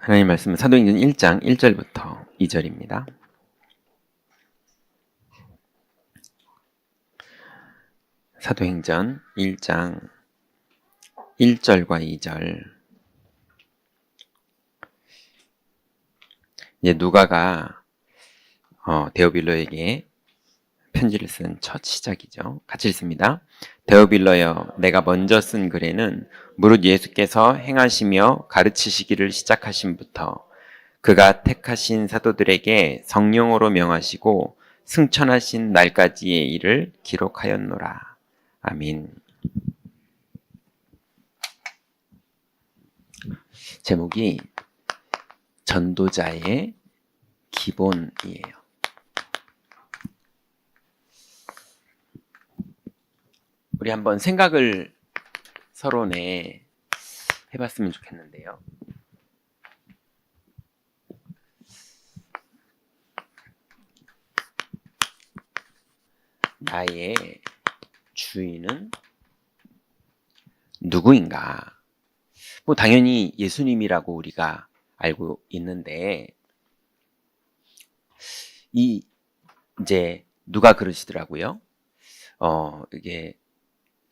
하나님 말씀은 사도행전 1장 1절부터 2절입니다. 사도행전 1장 1절과 2절. 이제 누가가 데오빌로에게 편지를 쓴 첫 시작이죠. 같이 읽습니다. 데오빌로여, 내가 먼저 쓴 글에는 무릇 예수께서 행하시며 가르치시기를 시작하신부터 그가 택하신 사도들에게 성령으로 명하시고 승천하신 날까지의 일을 기록하였노라. 아멘. 제목이 전도자의 기본이에요. 우리 한번 생각을 서론에 해봤으면 좋겠는데요. 나의 주인은 누구인가? 뭐 당연히 예수님이라고 우리가 알고 있는데, 이제 누가 그러시더라고요. 이게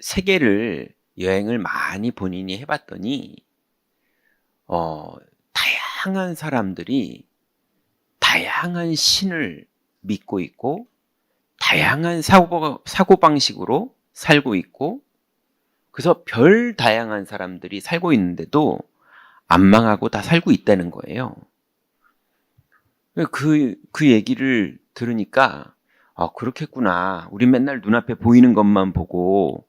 세계를 여행을 많이 본인이 해봤더니 다양한 사람들이 다양한 신을 믿고 있고 다양한 사고방식으로 살고 있고, 그래서 별 다양한 사람들이 살고 있는데도 안 망하고 다 살고 있다는 거예요. 그 얘기를 들으니까 그렇겠구나. 우리 맨날 눈앞에 보이는 것만 보고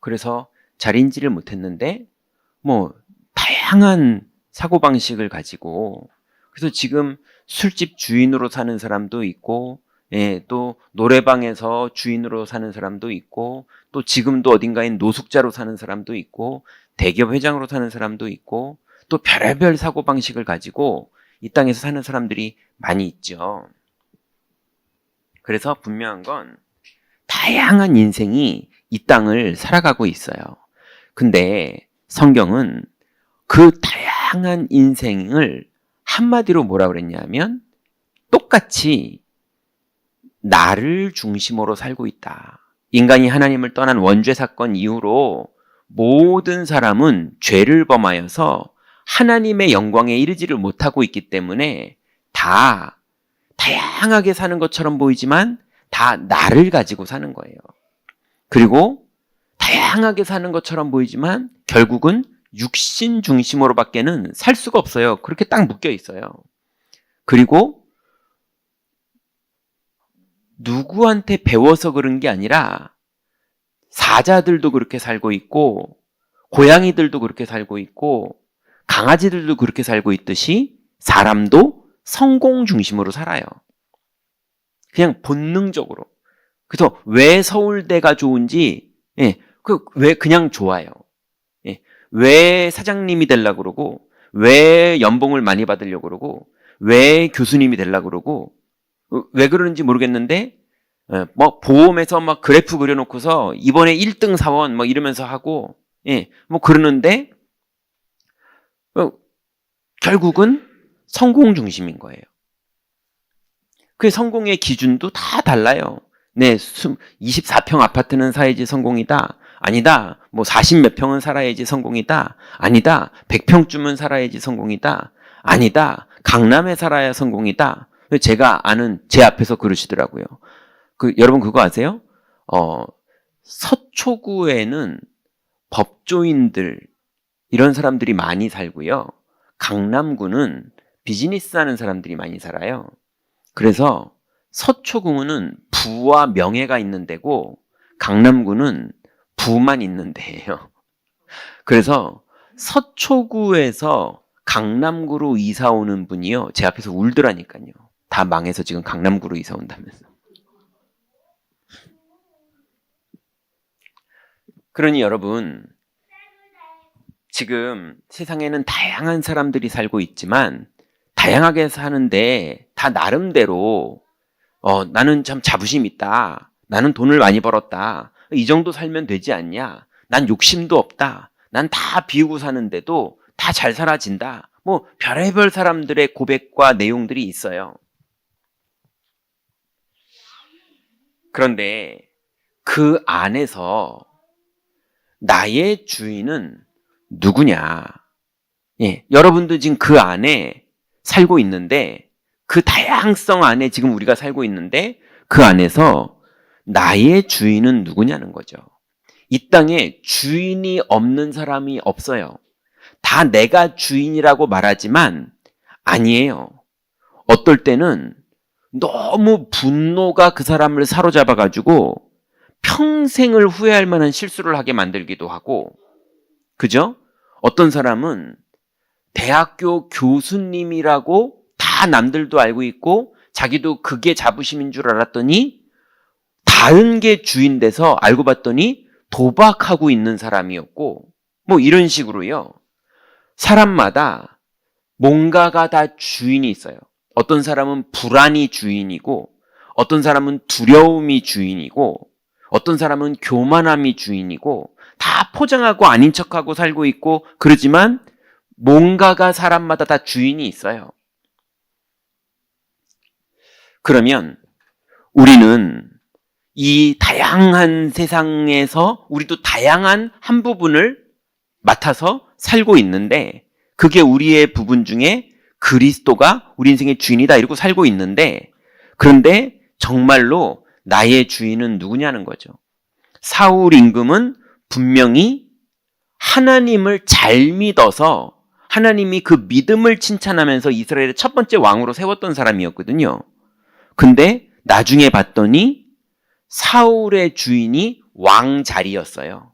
그래서 잘 인지를 못했는데 뭐 다양한 사고방식을 가지고, 그래서 지금 술집 주인으로 사는 사람도 있고, 또 노래방에서 주인으로 사는 사람도 있고, 또 지금도 어딘가에 노숙자로 사는 사람도 있고, 대기업 회장으로 사는 사람도 있고, 또 별의별 사고방식을 가지고 이 땅에서 사는 사람들이 많이 있죠. 그래서 분명한 건 다양한 인생이 이 땅을 살아가고 있어요. 근데 성경은 그 다양한 인생을 한마디로 뭐라 그랬냐면 똑같이 나를 중심으로 살고 있다. 인간이 하나님을 떠난 원죄 사건 이후로 모든 사람은 죄를 범하여서 하나님의 영광에 이르지를 못하고 있기 때문에 다 다양하게 사는 것처럼 보이지만 다 나를 가지고 사는 거예요. 그리고 다양하게 사는 것처럼 보이지만 결국은 육신 중심으로 밖에는 살 수가 없어요. 그렇게 딱 묶여 있어요. 그리고 누구한테 배워서 그런 게 아니라 사자들도 그렇게 살고 있고 고양이들도 그렇게 살고 있고 강아지들도 그렇게 살고 있듯이 사람도 성공 중심으로 살아요. 그냥 본능적으로. 그래서 왜 서울대가 좋은지, 왜 그냥 좋아요. 왜 사장님이 되려고 그러고, 왜 연봉을 많이 받으려고 그러고, 왜 교수님이 되려고 그러고, 왜 그러는지 모르겠는데, 뭐 보험에서 막 그래프 그려놓고서 이번에 1등 사원 뭐 이러면서 하고, 뭐 그러는데, 결국은 성공 중심인 거예요. 그 성공의 기준도 다 달라요. 24평 아파트는 사야지 성공이다. 아니다. 뭐 40몇 평은 살아야지 성공이다. 아니다. 100평쯤은 살아야지 성공이다. 아니다. 강남에 살아야 성공이다. 제가 아는 제 앞에서 그러시더라고요. 여러분 그거 아세요? 서초구에는 법조인들 이런 사람들이 많이 살고요. 강남구는 비즈니스 하는 사람들이 많이 살아요. 그래서 서초구는 부와 명예가 있는 데고 강남구는 부만 있는 데예요. 그래서 서초구에서 강남구로 이사 오는 분이요, 제 앞에서 울더라니까요. 다 망해서 지금 강남구로 이사 온다면서. 그러니 여러분, 지금 세상에는 다양한 사람들이 살고 있지만 다양하게 사는데 다 나름대로 나는 참 자부심 있다. 나는 돈을 많이 벌었다. 이 정도 살면 되지 않냐. 난 욕심도 없다. 난 다 비우고 사는데도 다 잘 살아진다. 뭐 별의별 사람들의 고백과 내용들이 있어요. 그런데 그 안에서 나의 주인은 누구냐? 예, 여러분도 지금 그 안에 살고 있는데, 그 다양성 안에 지금 우리가 살고 있는데, 그 안에서 나의 주인은 누구냐는 거죠. 이 땅에 주인이 없는 사람이 없어요. 다 내가 주인이라고 말하지만 아니에요. 어떨 때는 너무 분노가 그 사람을 사로잡아가지고 평생을 후회할 만한 실수를 하게 만들기도 하고, 그죠? 어떤 사람은 대학교 교수님이라고 다 남들도 알고 있고 자기도 그게 자부심인 줄 알았더니 다른 게 주인 돼서 알고 봤더니 도박하고 있는 사람이었고, 뭐 이런 식으로요. 사람마다 뭔가가 다 주인이 있어요. 어떤 사람은 불안이 주인이고, 어떤 사람은 두려움이 주인이고, 어떤 사람은 교만함이 주인이고, 다 포장하고 아닌 척하고 살고 있고, 그러지만 뭔가가 사람마다 다 주인이 있어요. 그러면 우리는 이 다양한 세상에서 우리도 다양한 한 부분을 맡아서 살고 있는데, 그게 우리의 부분 중에 그리스도가 우리 인생의 주인이다 이러고 살고 있는데, 그런데 정말로 나의 주인은 누구냐는 거죠. 사울 임금은 분명히 하나님을 잘 믿어서 하나님이 그 믿음을 칭찬하면서 이스라엘의 첫 번째 왕으로 세웠던 사람이었거든요. 근데 나중에 봤더니 사울의 주인이 왕 자리였어요.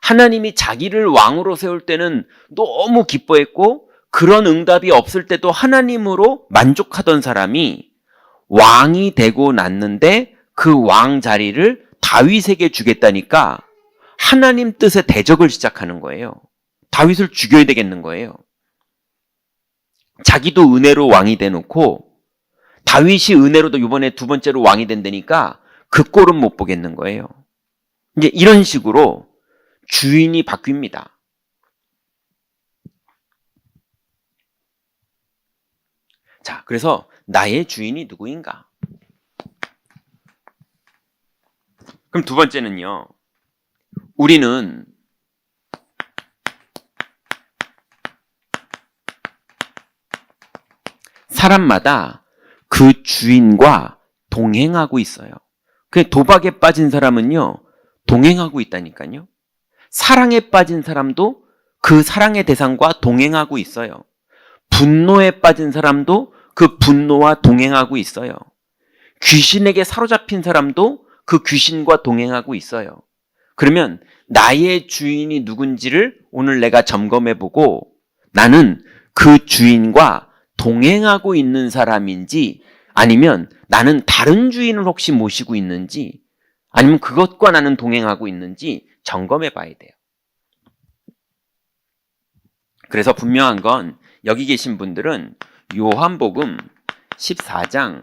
하나님이 자기를 왕으로 세울 때는 너무 기뻐했고, 그런 응답이 없을 때도 하나님으로 만족하던 사람이 왕이 되고 났는데 그 왕 자리를 다윗에게 주겠다니까 하나님 뜻에 대적을 시작하는 거예요. 다윗을 죽여야 되겠는 거예요. 자기도 은혜로 왕이 돼놓고 다윗이 은혜로도 이번에 두 번째로 왕이 된다니까 그 꼴은 못 보겠는 거예요. 이제 이런 식으로 주인이 바뀝니다. 자, 그래서 나의 주인이 누구인가? 그럼 두 번째는요. 우리는 사람마다 그 주인과 동행하고 있어요. 그 도박에 빠진 사람은요, 동행하고 있다니까요. 사랑에 빠진 사람도 그 사랑의 대상과 동행하고 있어요. 분노에 빠진 사람도 그 분노와 동행하고 있어요. 귀신에게 사로잡힌 사람도 그 귀신과 동행하고 있어요. 그러면 나의 주인이 누군지를 오늘 내가 점검해보고 나는 그 주인과 동행하고 있는 사람인지, 아니면 나는 다른 주인을 혹시 모시고 있는지, 아니면 그것과 나는 동행하고 있는지 점검해 봐야 돼요. 그래서 분명한 건 여기 계신 분들은 요한복음 14장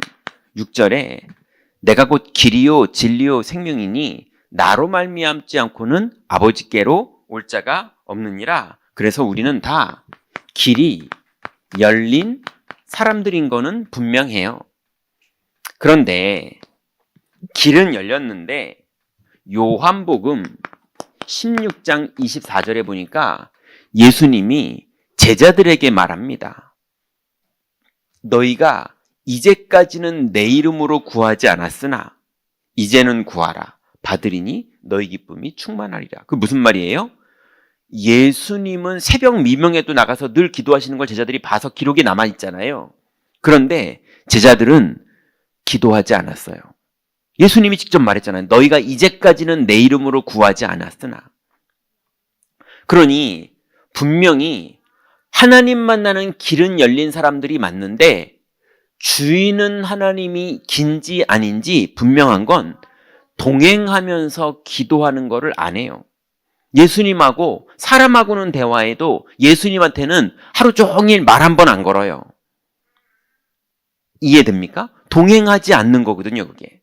6절에 내가 곧 길이요 진리요 생명이니 나로 말미암지 않고는 아버지께로 올 자가 없느니라. 그래서 우리는 다 길이 열린 사람들인 거는 분명해요. 그런데 길은 열렸는데 요한복음 16장 24절에 보니까 예수님이 제자들에게 말합니다. 너희가 이제까지는 내 이름으로 구하지 않았으나 이제는 구하라. 받으리니 너희 기쁨이 충만하리라. 그 무슨 말이에요? 예수님은 새벽 미명에도 나가서 늘 기도하시는 걸 제자들이 봐서 기록에 남아있잖아요. 그런데 제자들은 기도하지 않았어요. 예수님이 직접 말했잖아요. 너희가 이제까지는 내 이름으로 구하지 않았으나. 그러니 분명히 하나님 만나는 길은 열린 사람들이 맞는데 주인은 하나님이 긴지 아닌지 분명한 건 동행하면서 기도하는 거를 안 해요. 예수님하고 사람하고는 대화해도 예수님한테는 하루 종일 말 한 번 안 걸어요. 이해됩니까? 동행하지 않는 거거든요, 그게.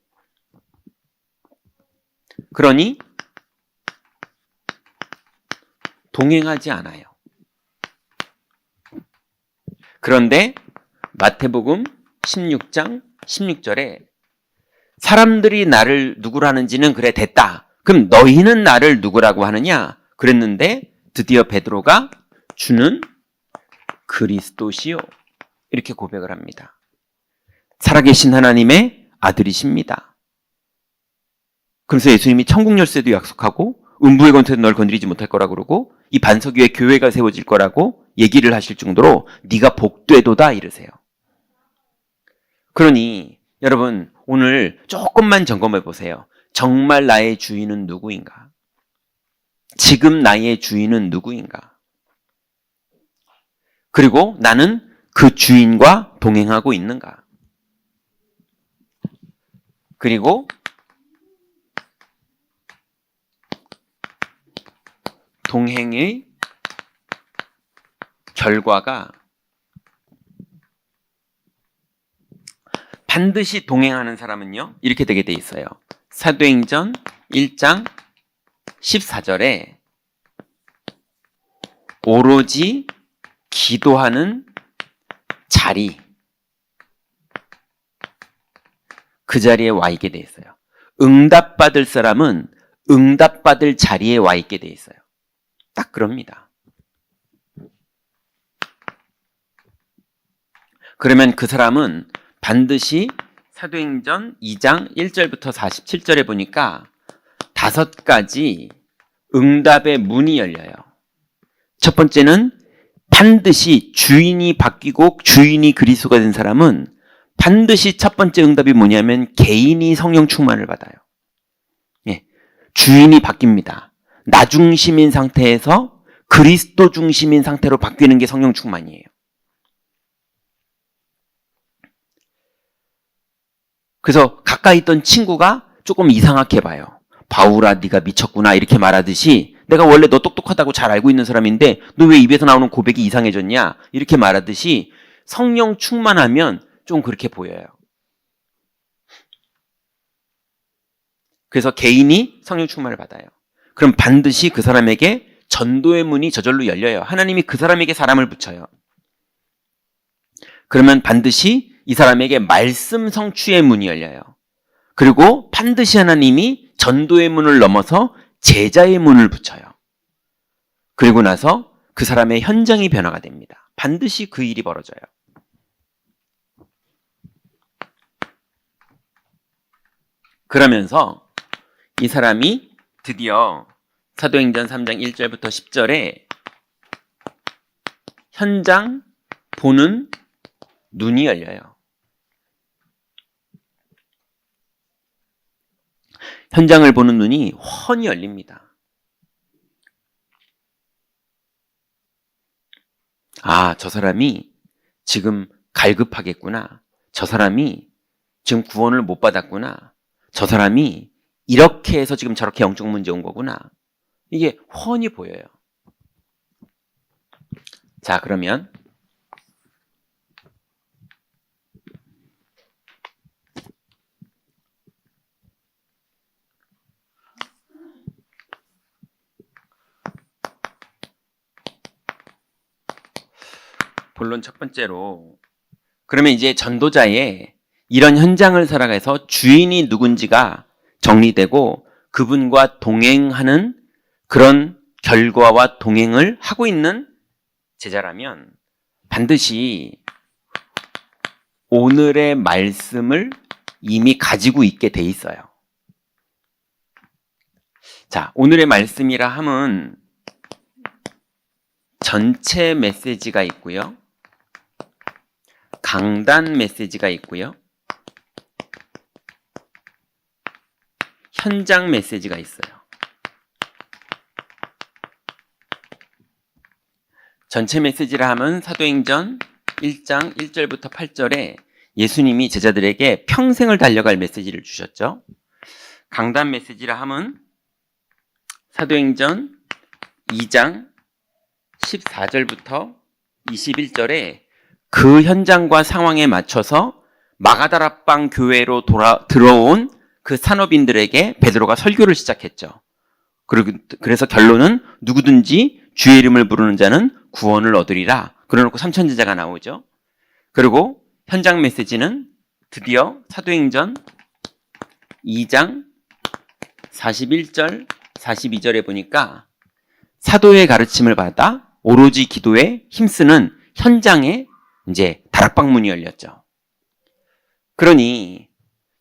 그러니 동행하지 않아요. 그런데 마태복음 16장 16절에 사람들이 나를 누구라는지는 그래 됐다. 그럼 너희는 나를 누구라고 하느냐? 그랬는데 드디어 베드로가 주는 그리스도시요. 이렇게 고백을 합니다. 살아계신 하나님의 아들이십니다. 그래서 예수님이 천국 열쇠도 약속하고 음부의 권세도 널 건드리지 못할 거라고 그러고 이 반석 위에 교회가 세워질 거라고 얘기를 하실 정도로 네가 복되도다 이러세요. 그러니 여러분 오늘 조금만 점검해 보세요. 정말 나의 주인은 누구인가? 지금 나의 주인은 누구인가? 그리고 나는 그 주인과 동행하고 있는가? 그리고 동행의 결과가 반드시 동행하는 사람은요 이렇게 되게 돼 있어요. 사도행전 1장 14절에 오로지 기도하는 자리, 그 자리에 와 있게 돼 있어요. 응답받을 사람은 응답받을 자리에 와 있게 돼 있어요. 딱 그럽니다. 그러면 그 사람은 반드시 사도행전 2장 1절부터 47절에 보니까 5가지 응답의 문이 열려요. 첫 번째는 반드시 주인이 바뀌고 주인이 그리스도가 된 사람은 반드시 첫 번째 응답이 뭐냐면 개인이 성령 충만을 받아요. 예, 주인이 바뀝니다. 나 중심인 상태에서 그리스도 중심인 상태로 바뀌는 게 성령 충만이에요. 그래서 가까이 있던 친구가 조금 이상하게 봐요. 바울아 네가 미쳤구나 이렇게 말하듯이 내가 원래 너 똑똑하다고 잘 알고 있는 사람인데 너 왜 입에서 나오는 고백이 이상해졌냐 이렇게 말하듯이 성령 충만하면 좀 그렇게 보여요. 그래서 개인이 성령 충만을 받아요. 그럼 반드시 그 사람에게 전도의 문이 저절로 열려요. 하나님이 그 사람에게 사람을 붙여요. 그러면 반드시 이 사람에게 말씀 성취의 문이 열려요. 그리고 반드시 하나님이 전도의 문을 넘어서 제자의 문을 붙여요. 그리고 나서 그 사람의 현장이 변화가 됩니다. 반드시 그 일이 벌어져요. 그러면서 이 사람이 드디어 사도행전 3장 1절부터 10절에 현장 보는 눈이 열려요. 현장을 보는 눈이 훤히 열립니다. 아, 저 사람이 지금 갈급하겠구나. 저 사람이 지금 구원을 못 받았구나. 저 사람이 이렇게 해서 지금 저렇게 영적 문제 온 거구나. 이게 훤히 보여요. 자, 그러면 본론 첫 번째로 그러면 이제 전도자의 이런 현장을 살아가서 주인이 누군지가 정리되고 그분과 동행하는 그런 결과와 동행을 하고 있는 제자라면 반드시 오늘의 말씀을 이미 가지고 있게 돼 있어요. 자, 오늘의 말씀이라 함은 전체 메시지가 있고요. 강단 메시지가 있고요. 현장 메시지가 있어요. 전체 메시지라 하면 사도행전 1장 1절부터 8절에 예수님이 제자들에게 평생을 달려갈 메시지를 주셨죠. 강단 메시지라 하면 사도행전 2장 14절부터 21절에 그 현장과 상황에 맞춰서 마가다라방 교회로 들어온 그 산업인들에게 베드로가 설교를 시작했죠. 그래서 결론은 누구든지 주의 이름을 부르는 자는 구원을 얻으리라. 그러놓고 3천 제자가 나오죠. 그리고 현장 메시지는 드디어 사도행전 2장 41절, 42절에 보니까 사도의 가르침을 받아 오로지 기도에 힘쓰는 현장에 이제 다락방문이 열렸죠. 그러니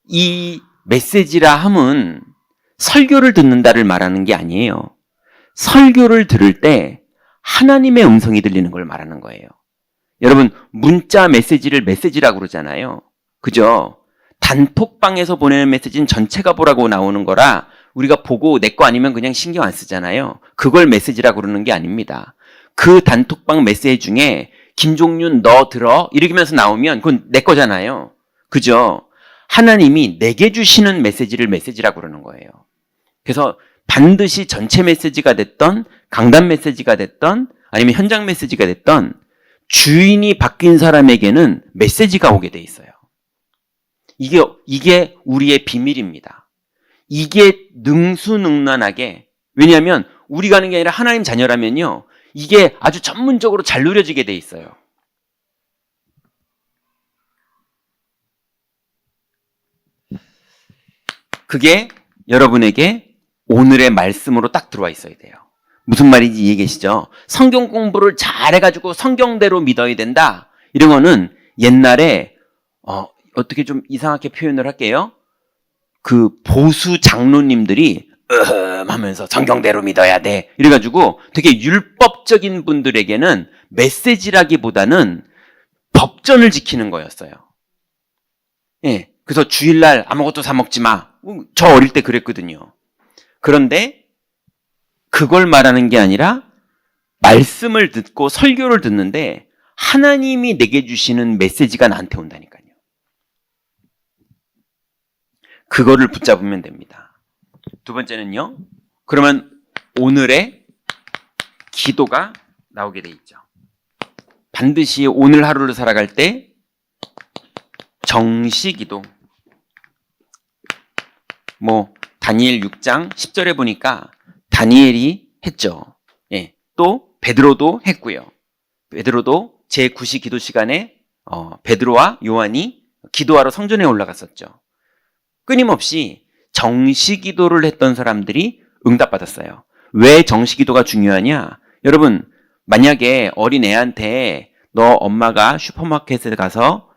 이 메시지라 함은 설교를 듣는다를 말하는 게 아니에요. 설교를 들을 때 하나님의 음성이 들리는 걸 말하는 거예요. 여러분, 문자 메시지를 메시지라고 그러잖아요. 그죠? 단톡방에서 보내는 메시지는 전체가 보라고 나오는 거라 우리가 보고 내 거 아니면 그냥 신경 안 쓰잖아요. 그걸 메시지라고 그러는 게 아닙니다. 그 단톡방 메시지 중에 김종윤 너 들어 이러면서 나오면 그건 내 거잖아요. 그죠? 하나님이 내게 주시는 메시지를 메시지라고 그러는 거예요. 그래서 반드시 전체 메시지가 됐던 강단 메시지가 됐던 아니면 현장 메시지가 됐던 주인이 바뀐 사람에게는 메시지가 오게 돼 있어요. 이게 우리의 비밀입니다. 이게 능수능란하게, 왜냐하면 우리가 하는 게 아니라 하나님 자녀라면요, 이게 아주 전문적으로 잘 누려지게 돼 있어요. 그게 여러분에게 오늘의 말씀으로 딱 들어와 있어야 돼요. 무슨 말인지 이해계시죠? 성경 공부를 잘해가지고 성경대로 믿어야 된다. 이런 거는 옛날에 어떻게 좀 이상하게 표현을 할게요. 그 보수 장로님들이 하면서 성경대로 믿어야 돼. 이래가지고 되게 율법적인 분들에게는 메시지라기보다는 법전을 지키는 거였어요. 예. 그래서 주일날 아무것도 사 먹지 마. 저 어릴 때 그랬거든요. 그런데 그걸 말하는 게 아니라 말씀을 듣고 설교를 듣는데 하나님이 내게 주시는 메시지가 나한테 온다니까요. 그거를 붙잡으면 됩니다. 두 번째는요. 그러면 오늘의 기도가 나오게 돼 있죠. 반드시 오늘 하루를 살아갈 때 정시기도. 다니엘 6장 10절에 보니까 다니엘이 했죠. 예. 또 베드로도 했고요. 베드로도 제9시 기도 시간에 베드로와 요한이 기도하러 성전에 올라갔었죠. 끊임없이 정시기도를 했던 사람들이 응답받았어요. 왜 정시기도가 중요하냐? 여러분, 만약에 어린애한테 너 엄마가 슈퍼마켓에 가서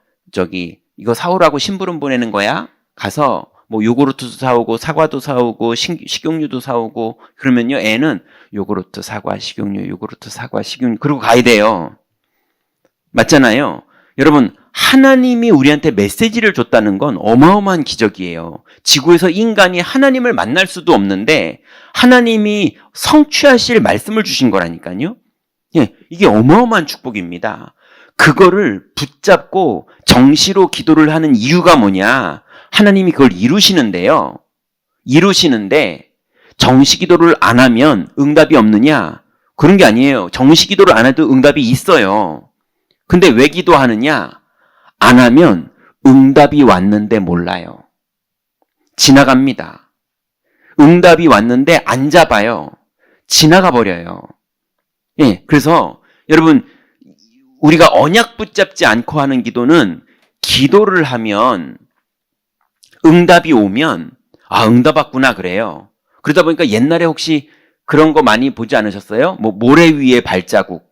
이거 사오라고 심부름 보내는 거야? 가서 요구르트도 사오고 사과도 사오고 식용유도 사오고 그러면요, 애는 요구르트, 사과, 식용유, 요구르트, 사과, 식용유 그러고 가야 돼요. 맞잖아요. 여러분, 하나님이 우리한테 메시지를 줬다는 건 어마어마한 기적이에요. 지구에서 인간이 하나님을 만날 수도 없는데 하나님이 성취하실 말씀을 주신 거라니까요. 예, 이게 어마어마한 축복입니다. 그거를 붙잡고 정시로 기도를 하는 이유가 뭐냐? 하나님이 그걸 이루시는데요. 이루시는데 정시 기도를 안 하면 응답이 없느냐? 그런 게 아니에요. 정시 기도를 안 해도 응답이 있어요. 근데 왜 기도하느냐? 안 하면 응답이 왔는데 몰라요. 지나갑니다. 응답이 왔는데 안 잡아요. 지나가 버려요. 예, 그래서 여러분, 우리가 언약 붙잡지 않고 하는 기도는 기도를 하면 응답이 오면 응답 왔구나 그래요. 그러다 보니까 옛날에 혹시 그런 거 많이 보지 않으셨어요? 모래 위에 발자국.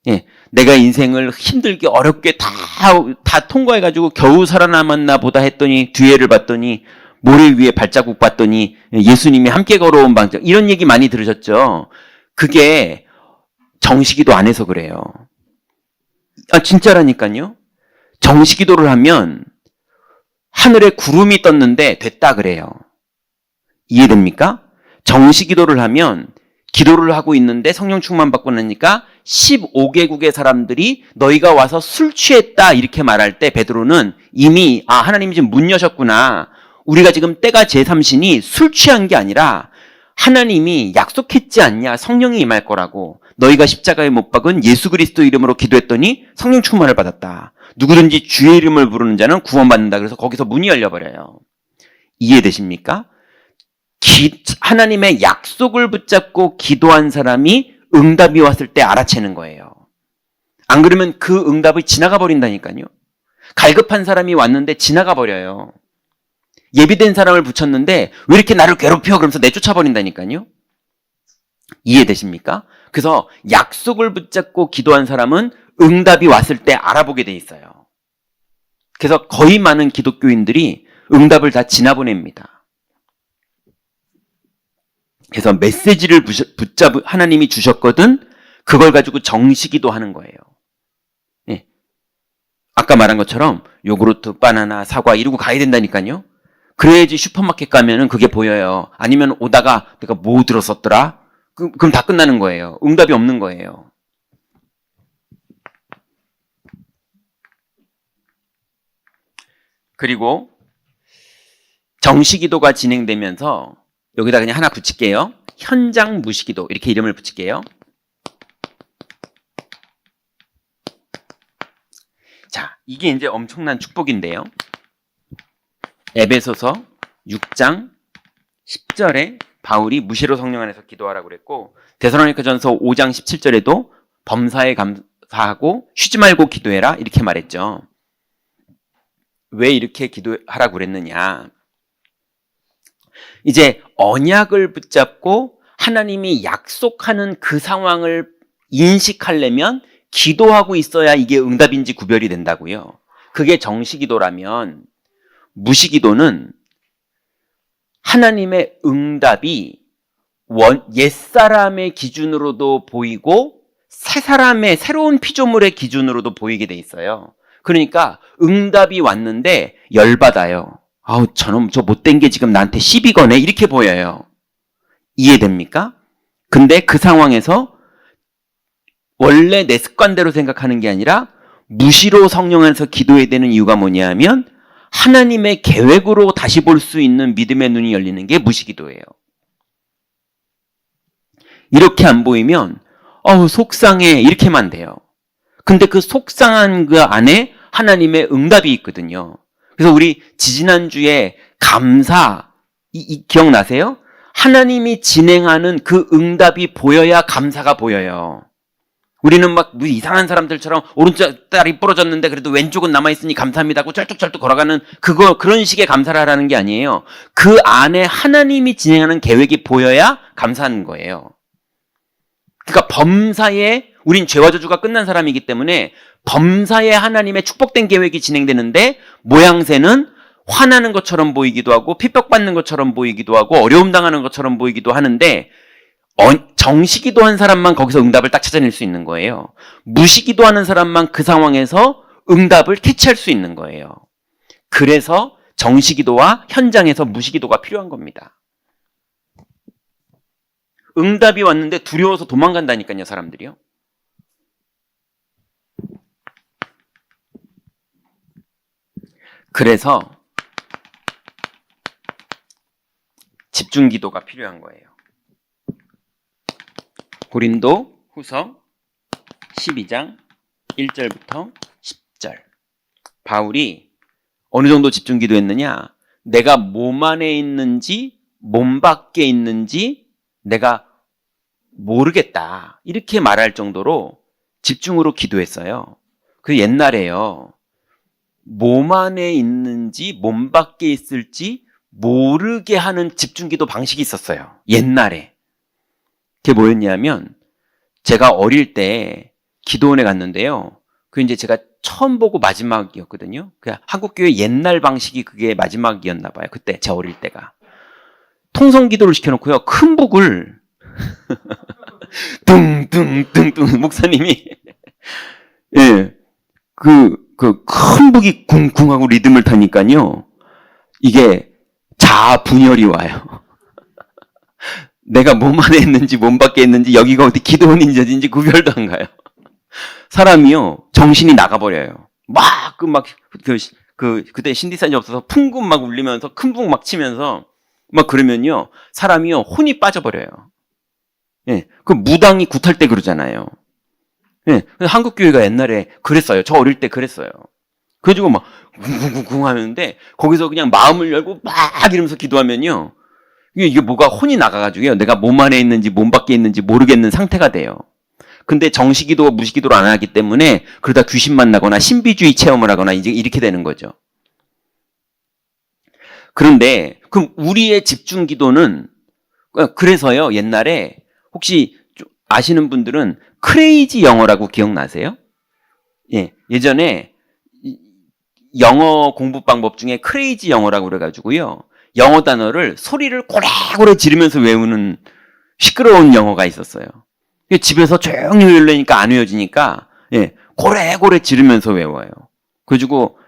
예, 내가 인생을 힘들게 어렵게 다 통과해가지고 겨우 살아남았나 보다 했더니 뒤에를 봤더니 모래 위에 발자국 봤더니 예수님이 함께 걸어온 방정, 이런 얘기 많이 들으셨죠? 그게 정시기도 안 해서 그래요. 진짜라니까요. 정시기도를 하면 하늘에 구름이 떴는데 됐다 그래요. 이해됩니까? 정시기도를 하면 기도를 하고 있는데 성령 충만 받고 나니까 15개국의 사람들이 너희가 와서 술 취했다 이렇게 말할 때 베드로는 이미 하나님이 지금 문 여셨구나. 우리가 지금 때가 제3신이 술 취한 게 아니라 하나님이 약속했지 않냐, 성령이 임할 거라고. 너희가 십자가에 못 박은 예수 그리스도 이름으로 기도했더니 성령 충만을 받았다. 누구든지 주의 이름을 부르는 자는 구원받는다. 그래서 거기서 문이 열려버려요. 이해되십니까? 하나님의 약속을 붙잡고 기도한 사람이 응답이 왔을 때 알아채는 거예요. 안 그러면 그 응답이 지나가 버린다니까요. 갈급한 사람이 왔는데 지나가 버려요. 예비된 사람을 붙였는데 왜 이렇게 나를 괴롭혀? 그러면서 내쫓아 버린다니까요. 이해되십니까? 그래서 약속을 붙잡고 기도한 사람은 응답이 왔을 때 알아보게 돼 있어요. 그래서 거의 많은 기독교인들이 응답을 다 지나보냅니다. 그래서 메시지를 하나님이 주셨거든 그걸 가지고 정시기도 하는 거예요. 예. 아까 말한 것처럼 요구르트, 바나나, 사과 이러고 가야 된다니까요. 그래야지 슈퍼마켓 가면은 그게 보여요. 아니면 오다가 내가 뭐 들었었더라? 그럼 다 끝나는 거예요. 응답이 없는 거예요. 그리고 정시기도가 진행되면서 여기다 그냥 하나 붙일게요. 현장 무시기도 이렇게 이름을 붙일게요. 자, 이게 이제 엄청난 축복인데요. 에베소서 6장 10절에 바울이 무시로 성령 안에서 기도하라고 그랬고 데살로니가전서 5장 17절에도 범사에 감사하고 쉬지 말고 기도해라 이렇게 말했죠. 왜 이렇게 기도하라고 그랬느냐? 이제 언약을 붙잡고 하나님이 약속하는 그 상황을 인식하려면 기도하고 있어야 이게 응답인지 구별이 된다고요. 그게 정시기도라면 무시기도는 하나님의 응답이 옛사람의 기준으로도 보이고 새 사람의 새로운 피조물의 기준으로도 보이게 돼 있어요. 그러니까 응답이 왔는데 열받아요. 아우 저놈 저 못된 게 지금 나한테 시비 거네 이렇게 보여요. 이해됩니까? 근데 그 상황에서 원래 내 습관대로 생각하는 게 아니라 무시로 성령 안에서 기도해야 되는 이유가 뭐냐면 하나님의 계획으로 다시 볼 수 있는 믿음의 눈이 열리는 게 무시기도예요. 이렇게 안 보이면 속상해 이렇게만 돼요. 근데 그 속상한 그 안에 하나님의 응답이 있거든요. 그래서 우리 지지난주에 감사 기억나세요? 하나님이 진행하는 그 응답이 보여야 감사가 보여요. 우리는 막 이상한 사람들처럼 오른쪽 다리 부러졌는데 그래도 왼쪽은 남아있으니 감사합니다 하고 쩔뚝쩔뚝 걸어가는 그런 식의 감사를 하라는 게 아니에요. 그 안에 하나님이 진행하는 계획이 보여야 감사하는 거예요. 그러니까 범사에 우린 죄와 저주가 끝난 사람이기 때문에 범사에 하나님의 축복된 계획이 진행되는데 모양새는 화나는 것처럼 보이기도 하고 핍박받는 것처럼 보이기도 하고 어려움 당하는 것처럼 보이기도 하는데 정시기도 한 사람만 거기서 응답을 딱 찾아낼 수 있는 거예요. 무시기도 하는 사람만 그 상황에서 응답을 캐치할 수 있는 거예요. 그래서 정시기도와 현장에서 무시기도가 필요한 겁니다. 응답이 왔는데 두려워서 도망간다니까요, 사람들이요. 그래서 집중기도가 필요한 거예요. 고린도 후서 12장 1절부터 10절. 바울이 어느 정도 집중기도 했느냐? 내가 몸 안에 있는지 몸 밖에 있는지 내가 모르겠다. 이렇게 말할 정도로 집중으로 기도했어요. 그 옛날에요. 몸 안에 있는지 몸 밖에 있을지 모르게 하는 집중기도 방식이 있었어요. 옛날에. 그게 뭐였냐면 제가 어릴 때 기도원에 갔는데요. 그 이제 제가 처음 보고 마지막이었거든요. 그 한국교회 옛날 방식이 그게 마지막이었나 봐요. 그때 제 어릴 때가. 통성기도를 시켜놓고요. 큰 북을 뚱뚱뚱뚱 목사님이 예, 그 큰 북이 쿵쿵하고 리듬을 타니까요. 이게 자아 분열이 와요. 내가 몸 안에 있는지 몸 밖에 있는지 여기가 어디 기도원인지 어딘지 구별도 안 가요. 사람이요 정신이 나가버려요. 그때 신디산이 없어서 풍금 막 울리면서 큰 북 막 치면서 막 그러면요 사람이요 혼이 빠져버려요. 예, 그 무당이 굿할 때 그러잖아요. 예, 한국 교회가 옛날에 그랬어요. 저 어릴 때 그랬어요. 그래가지고 막 쿵쿵쿵쿵 하는데 거기서 그냥 마음을 열고 막 이러면서 기도하면요. 이게 뭐가 혼이 나가가지고요. 내가 몸 안에 있는지 몸 밖에 있는지 모르겠는 상태가 돼요. 근데 정시기도 무시기도를 안 하기 때문에 그러다 귀신 만나거나 신비주의 체험을 하거나 이제 이렇게 되는 거죠. 그런데 그럼 우리의 집중 기도는 그래서요. 옛날에 혹시 아시는 분들은 크레이지 영어라고 기억나세요? 예, 예전에 영어 공부 방법 중에 크레이지 영어라고 그래가지고요. 영어 단어를 소리를 고래고래 지르면서 외우는 시끄러운 영어가 있었어요. 집에서 조용히 외우려니까 안 외워지니까 예, 고래고래 지르면서 외워요. 그래가지고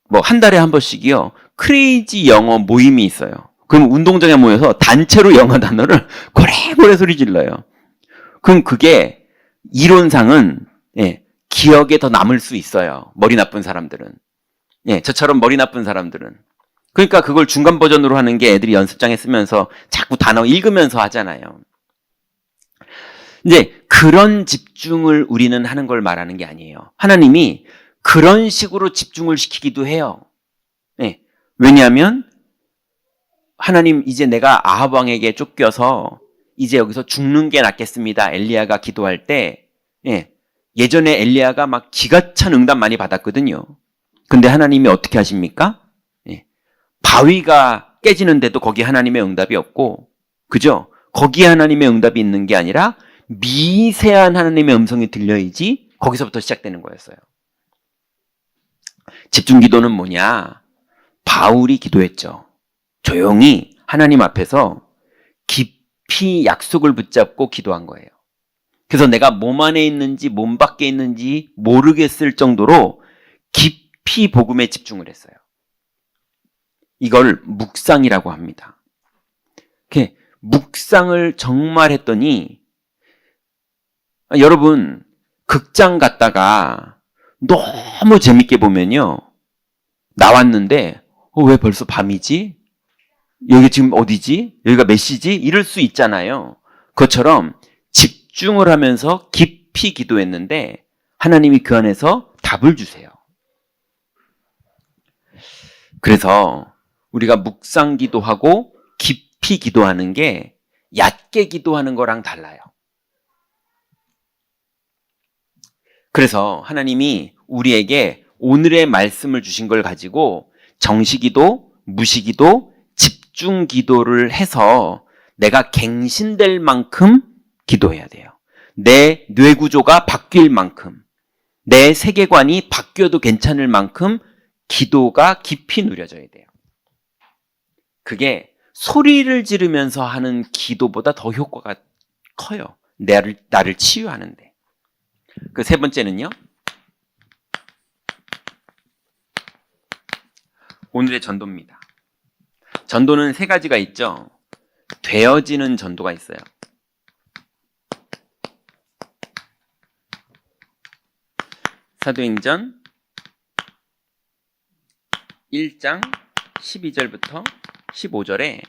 뭐 한 달에 한 번씩이요. 크레이지 영어 모임이 있어요. 그럼 운동장에 모여서 단체로 영어 단어를 고래고래 소리 질러요. 그럼 그게 이론상은 예, 기억에 더 남을 수 있어요. 머리 나쁜 사람들은. 예, 저처럼 머리 나쁜 사람들은. 그러니까 그걸 중간 버전으로 하는 게 애들이 연습장에 쓰면서 자꾸 단어 읽으면서 하잖아요. 이제 그런 집중을 우리는 하는 걸 말하는 게 아니에요. 하나님이 그런 식으로 집중을 시키기도 해요. 예, 왜냐하면 하나님 이제 내가 아합 왕에게 쫓겨서 이제 여기서 죽는 게 낫겠습니다. 엘리야가 기도할 때 예, 예전에 엘리야가 막 기가 찬 응답 많이 받았거든요. 근데 하나님이 어떻게 하십니까? 예, 바위가 깨지는데도 거기 하나님의 응답이 없고 그죠? 거기에 하나님의 응답이 있는 게 아니라 미세한 하나님의 음성이 들려야지 거기서부터 시작되는 거였어요. 집중 기도는 뭐냐? 바울이 기도했죠. 조용히 하나님 앞에서 깊이 약속을 붙잡고 기도한 거예요. 그래서 내가 몸 안에 있는지 몸 밖에 있는지 모르겠을 정도로 깊이 복음에 집중을 했어요. 이걸 묵상이라고 합니다. 이렇게 묵상을 정말 했더니 여러분 극장 갔다가 너무 재밌게 보면요. 나왔는데 왜 벌써 밤이지? 여기 지금 어디지? 여기가 몇 시지? 이럴 수 있잖아요. 그것처럼 집중을 하면서 깊이 기도했는데 하나님이 그 안에서 답을 주세요. 그래서 우리가 묵상 기도하고 깊이 기도하는 게 얕게 기도하는 거랑 달라요. 그래서 하나님이 우리에게 오늘의 말씀을 주신 걸 가지고 정시기도, 무시기도, 집중기도를 해서 내가 갱신될 만큼 기도해야 돼요. 내 뇌구조가 바뀔 만큼, 내 세계관이 바뀌어도 괜찮을 만큼 기도가 깊이 누려져야 돼요. 그게 소리를 지르면서 하는 기도보다 더 효과가 커요. 나를 치유하는데. 그 세 번째는요. 오늘의 전도입니다. 전도는 세 가지가 있죠. 되어지는 전도가 있어요. 사도행전 1장 12절부터 15절에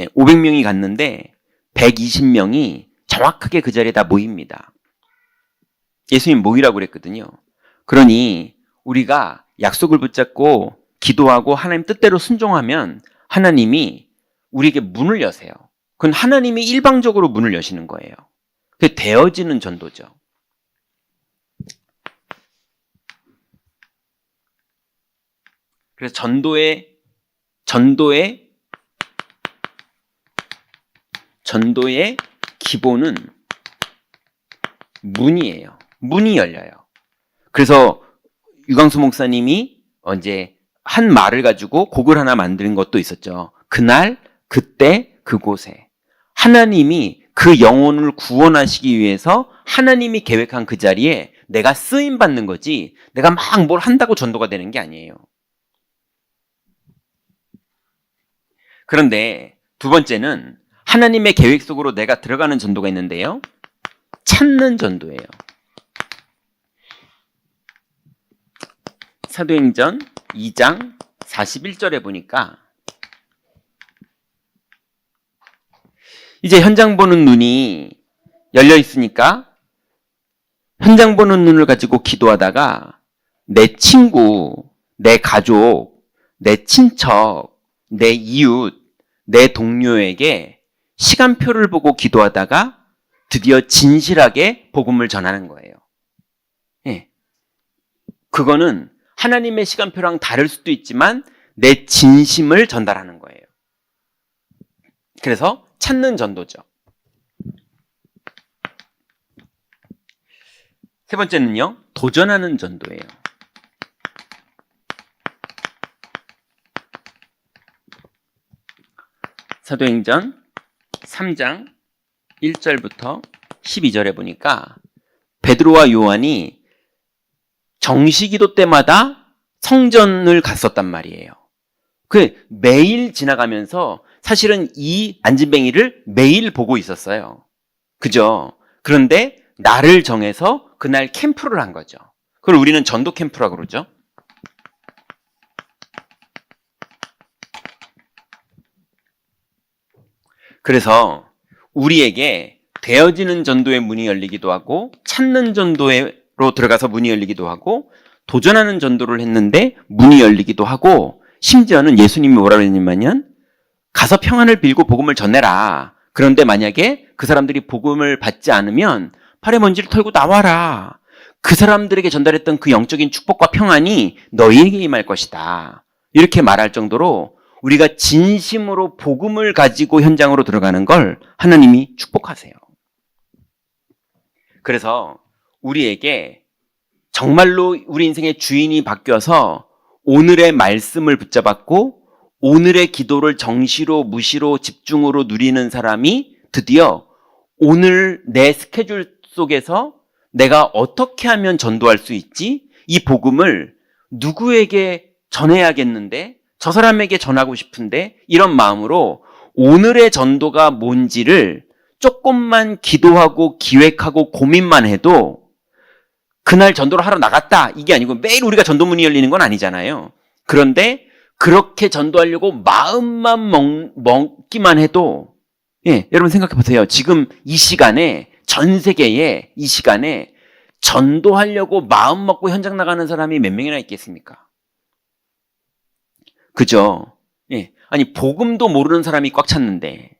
500명이 갔는데 120명이 정확하게 그 자리에 다 모입니다. 예수님 모이라고 그랬거든요. 그러니 우리가 약속을 붙잡고 기도하고 하나님 뜻대로 순종하면 하나님이 우리에게 문을 여세요. 그건 하나님이 일방적으로 문을 여시는 거예요. 그게 되어지는 전도죠. 그래서 전도의 기본은 문이에요. 문이 열려요. 그래서 유광수 목사님이 이제 한 말을 가지고 곡을 하나 만드는 것도 있었죠. 그날, 그때, 그곳에 하나님이 그 영혼을 구원하시기 위해서 하나님이 계획한 그 자리에 내가 쓰임 받는 거지 내가 막 뭘 한다고 전도가 되는 게 아니에요. 그런데 두 번째는 하나님의 계획 속으로 내가 들어가는 전도가 있는데요. 찾는 전도예요. 사도행전 2장 41절에 보니까 이제 현장 보는 눈이 열려 있으니까 현장 보는 눈을 가지고 기도하다가 내 친구, 내 가족, 내 친척, 내 이웃, 내 동료에게 시간표를 보고 기도하다가 드디어 진실하게 복음을 전하는 거예요. 예. 그거는 하나님의 시간표랑 다를 수도 있지만 내 진심을 전달하는 거예요. 그래서 찾는 전도죠. 세 번째는요, 도전하는 전도예요. 사도행전 3장 1절부터 12절에 보니까 베드로와 요한이 정시기도 때마다 성전을 갔었단 말이에요. 그 매일 지나가면서 사실은 이 안진뱅이를 매일 보고 있었어요. 그죠? 그런데 날을 정해서 그날 캠프를 한 거죠. 그걸 우리는 전도 캠프라고 그러죠. 그래서 우리에게 되어지는 전도의 문이 열리기도 하고 찾는 전도로 들어가서 문이 열리기도 하고 도전하는 전도를 했는데 문이 열리기도 하고 심지어는 예수님이 뭐라고 했냐면 가서 평안을 빌고 복음을 전해라. 그런데 만약에 그 사람들이 복음을 받지 않으면 팔에 먼지를 털고 나와라. 그 사람들에게 전달했던 그 영적인 축복과 평안이 너희에게 임할 것이다. 이렇게 말할 정도로 우리가 진심으로 복음을 가지고 현장으로 들어가는 걸 하나님이 축복하세요. 그래서 우리에게 정말로 우리 인생의 주인이 바뀌어서 오늘의 말씀을 붙잡았고 오늘의 기도를 정시로 무시로 집중으로 누리는 사람이 드디어 오늘 내 스케줄 속에서 내가 어떻게 하면 전도할 수 있지? 이 복음을 누구에게 전해야겠는데 저 사람에게 전하고 싶은데 이런 마음으로 오늘의 전도가 뭔지를 조금만 기도하고 기획하고 고민만 해도 그날 전도를 하러 나갔다 이게 아니고 매일 우리가 전도문이 열리는 건 아니잖아요. 그런데 그렇게 전도하려고 마음만 먹기만 해도 여러분 생각해 보세요. 지금 이 시간에 전 세계에 이 시간에 전도하려고 마음 먹고 현장 나가는 사람이 몇 명이나 있겠습니까? 그죠? 아니 복음도 모르는 사람이 꽉 찼는데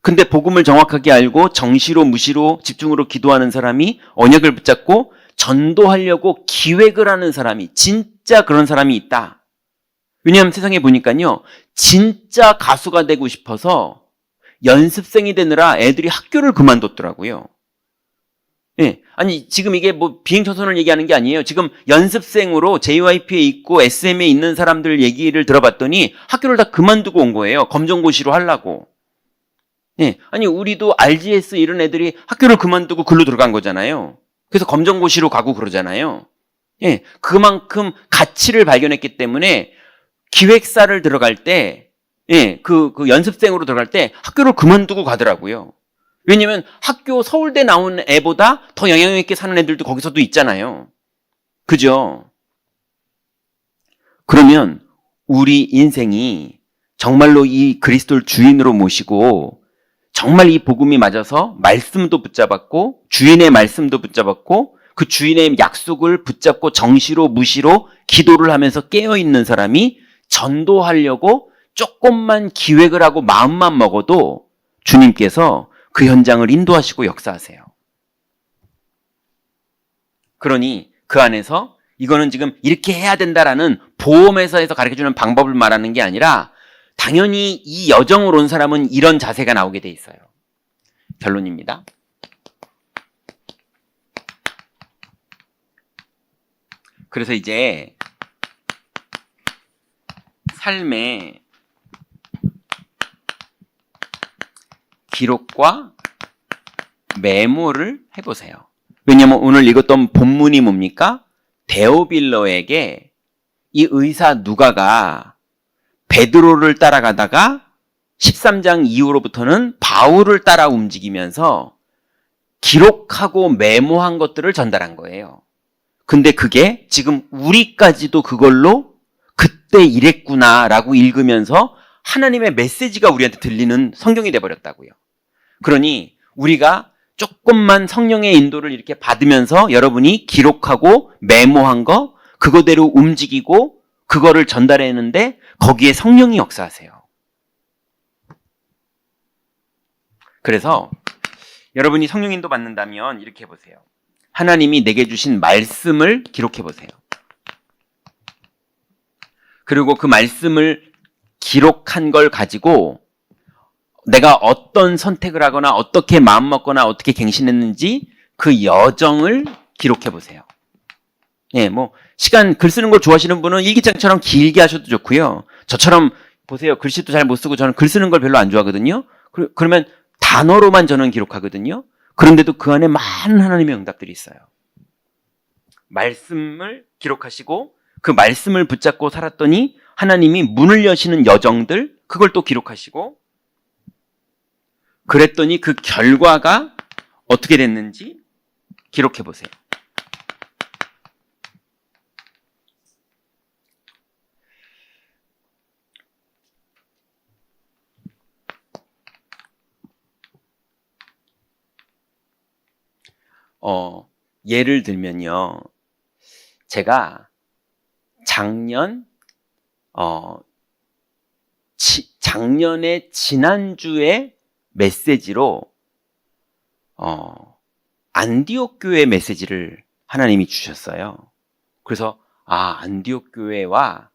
근데 복음을 정확하게 알고 정시로 무시로 집중으로 기도하는 사람이 언약을 붙잡고 전도하려고 기획을 하는 사람이 진짜 그런 사람이 있다. 왜냐하면 세상에 보니까요 진짜 가수가 되고 싶어서 연습생이 되느라 애들이 학교를 그만뒀더라고요. 아니 지금 이게 뭐 비행초선을 얘기하는 게 아니에요. 지금 연습생으로 JYP에 있고 SM에 있는 사람들 얘기를 들어봤더니 학교를 다 그만두고 온 거예요. 검정고시로 하려고. 아니 우리도 RGS 이런 애들이 학교를 그만두고 글로 들어간 거잖아요. 그래서 검정고시로 가고 그러잖아요. 그만큼 가치를 발견했기 때문에 기획사를 들어갈 때 그 연습생으로 들어갈 때 학교를 그만두고 가더라고요. 왜냐면 학교 서울대 나온 애보다 더 영향력 있게 사는 애들도 거기서도 있잖아요. 그죠? 그러면 우리 인생이 정말로 이 그리스도를 주인으로 모시고 정말 이 복음이 맞아서 말씀도 붙잡았고 주인의 말씀도 붙잡았고 그 주인의 약속을 붙잡고 정시로 무시로 기도를 하면서 깨어있는 사람이 전도하려고 조금만 기획을 하고 마음만 먹어도 주님께서 그 현장을 인도하시고 역사하세요. 그러니 그 안에서 이거는 지금 이렇게 해야 된다라는 보험회사에서 가르쳐주는 방법을 말하는 게 아니라 당연히 이 여정을 온 사람은 이런 자세가 나오게 돼 있어요. 결론입니다. 그래서 이제 삶의 기록과 메모를 해보세요. 왜냐하면 오늘 읽었던 본문이 뭡니까? 데오빌로에게 이 의사 누가가 베드로를 따라가다가 13장 이후로부터는 바울을 따라 움직이면서 기록하고 메모한 것들을 전달한 거예요. 근데 그게 지금 우리까지도 그걸로 그때 이랬구나라고 읽으면서 하나님의 메시지가 우리한테 들리는 성경이 돼버렸다고요. 그러니 우리가 조금만 성령의 인도를 이렇게 받으면서 여러분이 기록하고 메모한 거 그거대로 움직이고 그거를 전달했는데 거기에 성령이 역사하세요. 그래서 여러분이 성령인도 받는다면 이렇게 해보세요. 하나님이 내게 주신 말씀을 기록해보세요. 그리고 그 말씀을 기록한 걸 가지고 내가 어떤 선택을 하거나 어떻게 마음먹거나 어떻게 갱신했는지 그 여정을 기록해보세요. 예, 뭐 시간 글 쓰는 걸 좋아하시는 분은 일기장처럼 길게 하셔도 좋고요. 저처럼 보세요. 글씨도 잘 못 쓰고 저는 글 쓰는 걸 별로 안 좋아하거든요. 그러면 단어로만 저는 기록하거든요. 그런데도 그 안에 많은 하나님의 응답들이 있어요. 말씀을 기록하시고 그 말씀을 붙잡고 살았더니 하나님이 문을 여시는 여정들 그걸 또 기록하시고 그랬더니 그 결과가 어떻게 됐는지 기록해 보세요. 예를 들면요. 제가 작년에 지난주에 메시지로 안디옥 교회 메시지를 하나님이 주셨어요. 그래서 안디옥 교회와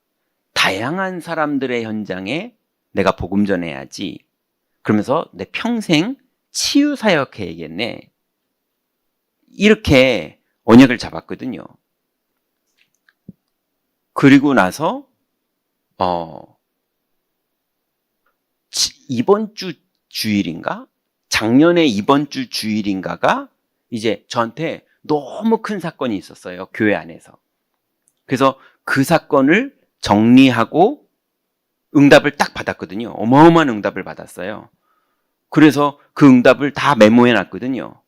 다양한 사람들의 현장에 내가 복음 전해야지. 그러면서 내 평생 치유 사역해야겠네. 이렇게 언약을 잡았거든요. 그리고 나서 이번 주 주일인가? 작년에 이번 주 주일인가가 이제 저한테 너무 큰 사건이 있었어요. 교회 안에서. 그래서 그 사건을 정리하고 응답을 딱 받았거든요. 어마어마한 응답을 받았어요. 그래서 그 응답을 다 메모해 놨거든요.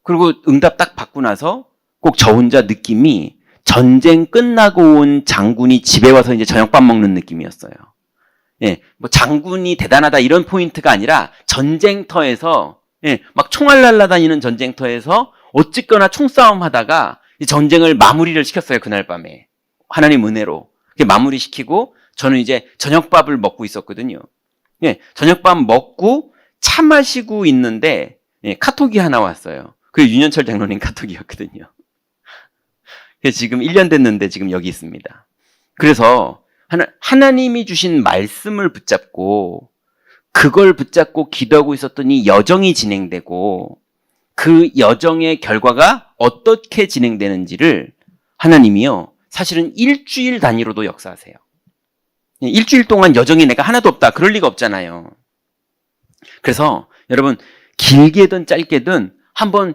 그리고 응답 딱 받고 나서 꼭 저 혼자 느낌이 전쟁 끝나고 온 장군이 집에 와서 이제 저녁밥 먹는 느낌이었어요. 예, 뭐 장군이 대단하다 이런 포인트가 아니라 전쟁터에서 막 총알 날라다니는 전쟁터에서 어쨌거나 총싸움 하다가 전쟁을 마무리를 시켰어요. 그날 밤에 하나님 은혜로 마무리 시키고 저는 이제 저녁밥을 먹고 있었거든요. 예, 저녁밥 먹고 차 마시고 있는데 카톡이 하나 왔어요. 그게 윤현철 장로님 카톡이었거든요. 그래서 지금 1년 됐는데 지금 여기 있습니다. 그래서 하나님이 주신 말씀을 붙잡고 그걸 붙잡고 기도하고 있었더니 여정이 진행되고 그 여정의 결과가 어떻게 진행되는지를 하나님이요. 사실은 일주일 단위로도 역사하세요. 일주일 동안 여정이 내가 하나도 없다. 그럴 리가 없잖아요. 그래서 여러분 길게든 짧게든 한번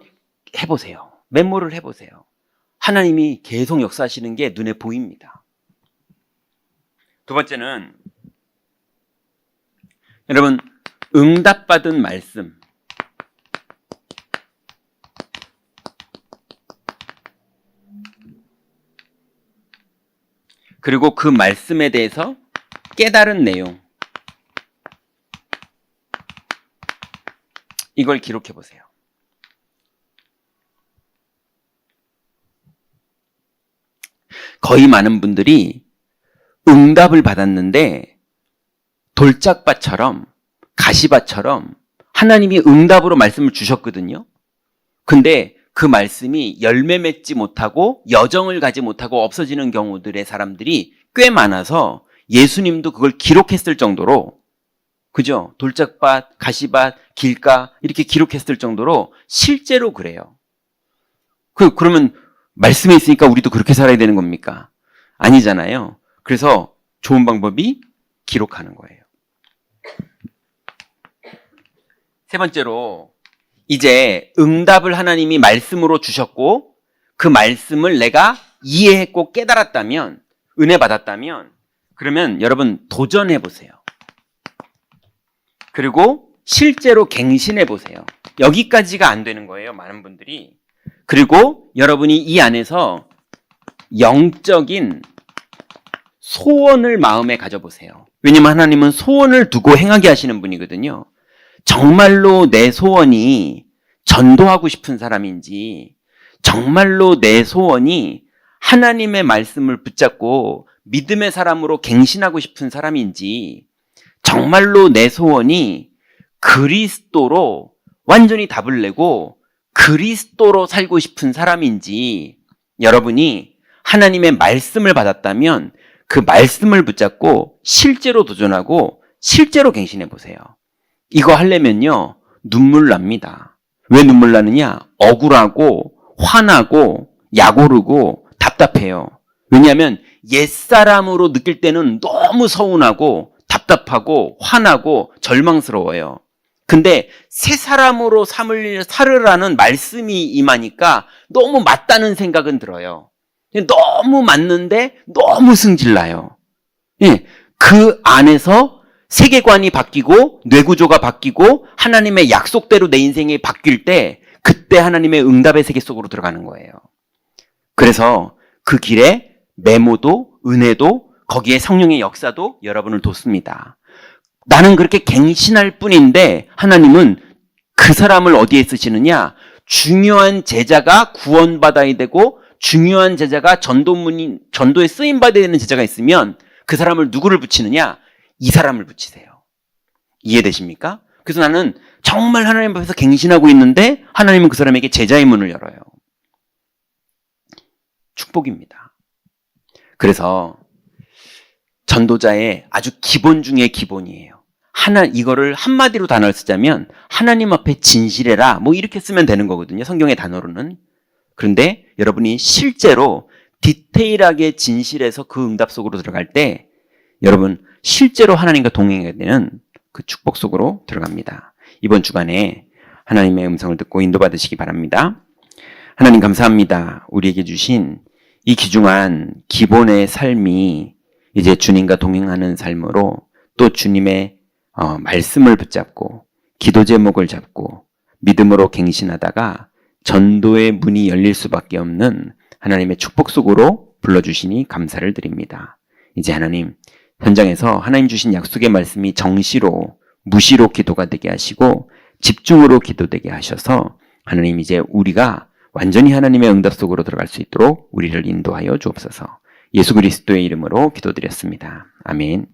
해보세요. 메모를 해보세요. 하나님이 계속 역사하시는 게 눈에 보입니다. 두 번째는 여러분 응답받은 말씀 그리고 그 말씀에 대해서 깨달은 내용 이걸 기록해 보세요. 거의 많은 분들이 응답을 받았는데 돌짝밭처럼 가시밭처럼 하나님이 응답으로 말씀을 주셨거든요. 근데 그 말씀이 열매 맺지 못하고 여정을 가지 못하고 없어지는 경우들의 사람들이 꽤 많아서 예수님도 그걸 기록했을 정도로 그죠? 돌짝밭, 가시밭, 길가 이렇게 기록했을 정도로 실제로 그래요. 그러면 말씀에 있으니까 우리도 그렇게 살아야 되는 겁니까? 아니잖아요. 그래서 좋은 방법이 기록하는 거예요. 세 번째로 이제 응답을 하나님이 말씀으로 주셨고 그 말씀을 내가 이해했고 깨달았다면 은혜 받았다면 그러면 여러분 도전해 보세요. 그리고 실제로 갱신해 보세요. 여기까지가 안 되는 거예요. 많은 분들이. 그리고 여러분이 이 안에서 영적인 소원을 마음에 가져보세요. 왜냐면 하나님은 소원을 두고 행하게 하시는 분이거든요. 정말로 내 소원이 전도하고 싶은 사람인지 정말로 내 소원이 하나님의 말씀을 붙잡고 믿음의 사람으로 갱신하고 싶은 사람인지 정말로 내 소원이 그리스도로 완전히 답을 내고 그리스도로 살고 싶은 사람인지, 여러분이 하나님의 말씀을 받았다면 그 말씀을 붙잡고 실제로 도전하고 실제로 갱신해 보세요. 이거 하려면요, 눈물 납니다. 왜 눈물 나느냐? 억울하고 화나고 약오르고 답답해요. 왜냐하면 옛사람으로 느낄 때는 너무 서운하고 답답하고 화나고 절망스러워요. 근데 새 사람으로 살으라는 말씀이 임하니까 너무 맞다는 생각은 들어요. 너무 맞는데 너무 승질나요. 예, 그 안에서 세계관이 바뀌고 뇌구조가 바뀌고 하나님의 약속대로 내 인생이 바뀔 때, 그때 하나님의 응답의 세계 속으로 들어가는 거예요. 그래서 그 길에 메모도 은혜도 거기에 성령의 역사도 여러분을 돕습니다. 나는 그렇게 갱신할 뿐인데 하나님은 그 사람을 어디에 쓰시느냐? 중요한 제자가 구원받아야 되고 중요한 제자가 전도에 쓰임받아야 되는 제자가 있으면 그 사람을 누구를 붙이느냐? 이 사람을 붙이세요. 이해되십니까? 그래서 나는 정말 하나님 앞에서 갱신하고 있는데 하나님은 그 사람에게 제자의 문을 열어요. 축복입니다. 그래서 전도자의 아주 기본 중에 기본이에요. 이거를 한마디로 단어를 쓰자면 하나님 앞에 진실해라, 뭐 이렇게 쓰면 되는 거거든요, 성경의 단어로는. 그런데 여러분이 실제로 디테일하게 진실해서 그 응답 속으로 들어갈 때 여러분 실제로 하나님과 동행하게 되는 그 축복 속으로 들어갑니다. 이번 주간에 하나님의 음성을 듣고 인도받으시기 바랍니다. 하나님 감사합니다. 우리에게 주신 이 귀중한 기본의 삶이 이제 주님과 동행하는 삶으로 또 주님의 말씀을 붙잡고 기도 제목을 잡고 믿음으로 갱신하다가 전도의 문이 열릴 수밖에 없는 하나님의 축복 속으로 불러주시니 감사를 드립니다. 이제 하나님, 현장에서 하나님 주신 약속의 말씀이 정시로 무시로 기도가 되게 하시고 집중으로 기도되게 하셔서 하나님, 이제 우리가 완전히 하나님의 응답 속으로 들어갈 수 있도록 우리를 인도하여 주옵소서. 예수 그리스도의 이름으로 기도드렸습니다. 아멘.